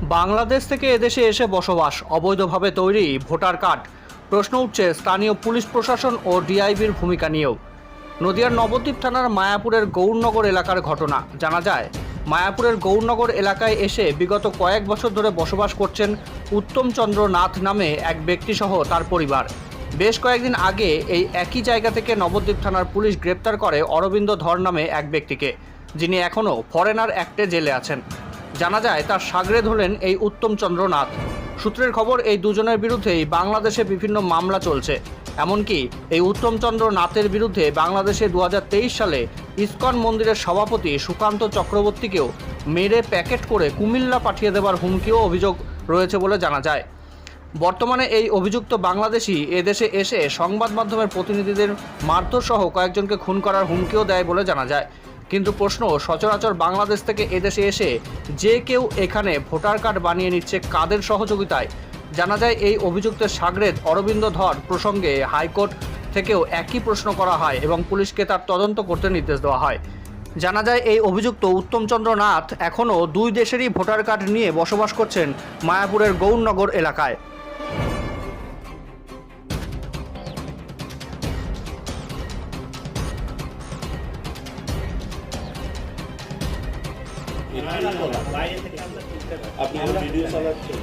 বাংলাদেশ থেকে এদেশে এসে বসবাস, অবৈধভাবে তৈরি ভোটার কার্ড। প্রশ্ন উঠছে স্থানীয় পুলিশ প্রশাসন ও ডিআইবির ভূমিকা নিয়েও। নদিয়ার নবদ্বীপ থানার মায়াপুরের গৌরনগর এলাকার ঘটনা। জানা যায়, মায়াপুরের গৌরনগর এলাকায় এসে বিগত কয়েক বছর ধরে বসবাস করছেন উত্তম চন্দ্র নাথ নামে এক ব্যক্তিসহ তার পরিবার। বেশ কয়েকদিন আগে এই একই জায়গা থেকে নবদ্বীপ থানার পুলিশ গ্রেপ্তার করে অরবিন্দ ধর নামে এক ব্যক্তিকে, যিনি এখনও ফরেনার অ্যাক্টে জেলে আছেন। জানা যায়, তার সাগরেদ হলেন এই উত্তম চন্দ্র নাথ। সূত্রের খবর, এই দুজনের বিরুদ্ধেই বাংলাদেশে বিভিন্ন মামলা চলছে। এমনকি এই উত্তম চন্দ্র নাথের বিরুদ্ধে বাংলাদেশে 2023 সালে ইসকন মন্দিরের সভাপতি সুকান্ত চক্রবর্তীকেও মেরে প্যাকেট করে কুমিল্লা পাঠিয়ে দেওয়ার হুমকিও অভিযোগ রয়েছে বলে জানা যায়। বর্তমানে এই অভিযুক্ত বাংলাদেশি এদেশে এসে সংবাদ মাধ্যমের প্রতিনিধিদের মারধর সহ কয়েকজনকে খুন করার হুমকিও দেয় বলে জানা যায়। কিন্তু প্রশ্ন, সচরাচর বাংলাদেশ থেকে এদেশে এসে যে কেউ এখানে ভোটার কার্ড বানিয়ে নিচ্ছে কাদের সহযোগিতায়? জানা যায়, এই অভিযুক্তের সাগরেদ অরবিন্দ ধর প্রসঙ্গে হাইকোর্ট থেকেও একই প্রশ্ন করা হয় এবং পুলিশকে তার তদন্ত করতে নির্দেশ দেওয়া হয়। জানা যায়, এই অভিযুক্ত উত্তম চন্দ্র নাথ এখনও দুই দেশেরই ভোটার কার্ড নিয়ে বসবাস করছেন মায়াপুরের গৌরনগর এলাকায়। আপনি ভিডিও চালাচ্ছেন?